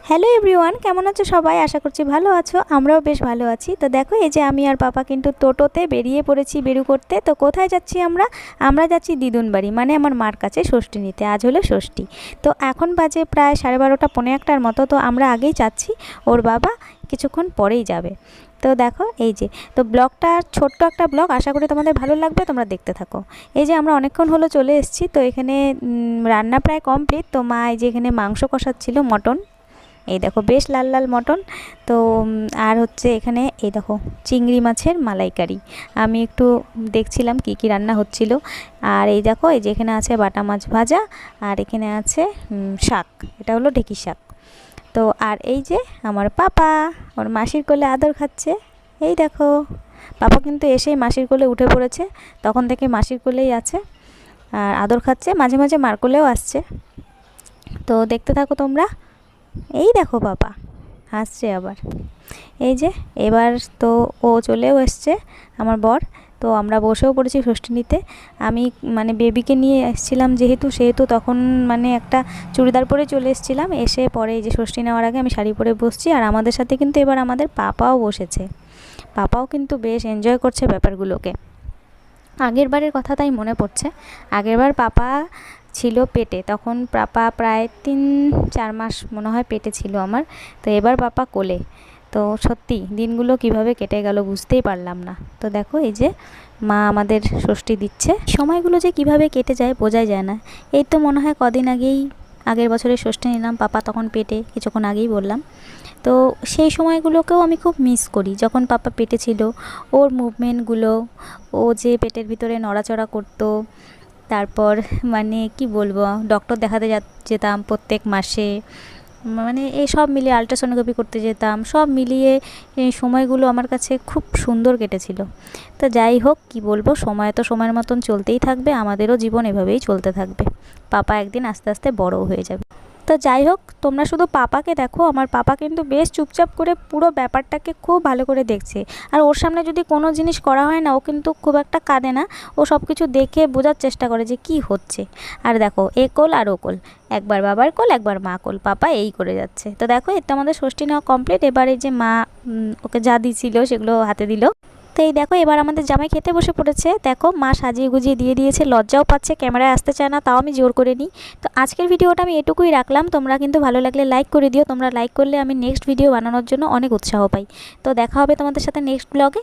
Hello everyone, কেমন আছো সবাই? আশা করছি ভালো আছো। আমরাও বেশ ভালো আছি। তো দেখো, এই যে আমি আর পাপা কিন্তু টোটোতে বেরিয়ে পড়েছি বেরু করতে। তো কোথায় যাচ্ছি আমরা? আমরা যাচ্ছি দিদুন বাড়ি, মানে আমার মার কাছে ষষ্ঠী নিতে। আজ হলো ষষ্ঠী। তো এখন বাজে প্রায় 12:30 পৌনে একটার মতো। তো আমরা আগেই যাচ্ছি, ওর বাবা কিছুক্ষণ পরেই যাবে। তো দেখো এই যে, তো ব্লগটা ছোট্ট একটা ব্লগ, আশা করি তোমাদের ভালো লাগবে, তোমরা দেখতে থাকো। এই যে আমরা অনেকক্ষণ হলো চলে এসেছি। তো এখানে রান্না প্রায় কমপ্লিট। তো মা এই যে এখানে মাংস কষাচ্ছিল, মটন। এই দেখো বেশ লাল লাল মটন। তো আর হচ্ছে এখানে এই দেখো চিংড়ি মাছের মালাইকারি। আমি একটু দেখছিলাম কি কি রান্না হচ্ছিল। আর এই দেখো, এই যে এখানে আছে বাটা মাছ ভাজা, আর এখানে আছে শাক, এটা হলো ঢেঁকি শাক। তো আর এই যে আমার পাপা, ওর মাসির কোলে আদর খাচ্ছে। এই দেখো, পাপা কিন্তু এসেই মাসির কোলে উঠে পড়েছে, তখন থেকে মাসির কোলেই আছে আর আদর খাচ্ছে, মাঝে মাঝে মার কোলেও আসছে। তো দেখতে থাকো তোমরা। এই দেখো বাবা হাসছে আবার। এই যে এবার তো ও চলেও এসছে, আমার বর। তো আমরা বসেও পড়েছি ষষ্ঠী নিতে। আমি মানে বেবিকে নিয়ে এসেছিলাম সেহেতু তখন মানে একটা চুড়িদার পরে চলে এসেছিলাম। এসে পরে এই যে ষষ্ঠী নেওয়ার আগে আমি শাড়ি পরে বসছি। আর আমাদের সাথে কিন্তু এবার আমাদের পাপাও বসেছে। পাপাও কিন্তু বেশ এনজয় করছে ব্যাপারগুলোকে। আগের বারের কথা তাই মনে পড়ছে। আগেরবার পাপা ছিল পেটে, তখন পাপা প্রায় 3-4 মাস মনে হয় পেটে ছিল আমার। তো এবার পাপা কোলে। তো সত্যি দিনগুলো কিভাবে কেটে গেল বুঝতেই পারলাম না। তো দেখো এই যে মা আমাদের ষষ্ঠী দিচ্ছে। সময়গুলো যে কিভাবে কেটে যায় বোঝাই যায় না। এই তো মনে হয় কদিন আগেই আগের বছরের ষষ্ঠী নিলাম, পাপা তখন পেটে, কিছুক্ষণ আগেই বললাম। তো সেই সময়গুলোকেও আমি খুব মিস করি, যখন পাপা পেটে ছিল। ওর মুভমেন্টগুলো, ও যে পেটের ভিতরে নড়াচড়া করতো। তারপর মানে কি বলবো, ডক্টর দেখাতে যেতাম প্রত্যেক মাসে, মানে এই সব মিলিয়ে আলট্রাসোনোগ্রাফি করতে যেতাম, সব মিলিয়ে এই সময়গুলো আমার কাছে খুব সুন্দর কেটেছিল। তো যাই হোক, কি বলবো, সময় তো সময়ের মতন চলতেই থাকবে, আমাদেরও জীবন এভাবেই চলতে থাকবে। পাপা একদিন আস্তে আস্তে বড়ও হয়ে যাবে। তো যাই হোক, তোমরা শুধু পাপাকে দেখো, আমার পাপা কিন্তু বেশ চুপচাপ করে পুরো ব্যাপারটাকে খুব ভালো করে দেখছে। আর ওর সামনে যদি কোনো জিনিস করা হয় না, ও কিন্তু খুব একটা কাঁদে না। ও সব কিছু দেখে বোঝার চেষ্টা করে যে কি হচ্ছে। আর দেখো এ কোল আর ও কোল, একবার বাবার কোল একবার মা কোল, পাপা এই করে যাচ্ছে। তো দেখো এর তো আমাদের ষষ্ঠী নেওয়া কমপ্লিট। এবার এই যে মা ওকে যা দিয়েছিল সেগুলো হাতে দিল। তো এই দেখো এবার আমাদের জামাই খেতে বসে পড়েছে। দেখো মা সাজিয়ে গুজিয়ে দিয়ে দিয়েছে, লজ্জাও পাচ্ছে, ক্যামেরায় আসতে চায় না, তাও আমি জোর করে নিই। তো আজকের ভিডিওটা আমি এটুকুই রাখলাম। তোমরা কিন্তু ভালো লাগলে লাইক করে দিও। তোমরা লাইক করলে আমি নেক্সট ভিডিও বানানোর জন্য অনেক উৎসাহ পাই। তো দেখা হবে তোমাদের সাথে নেক্সট ব্লগে।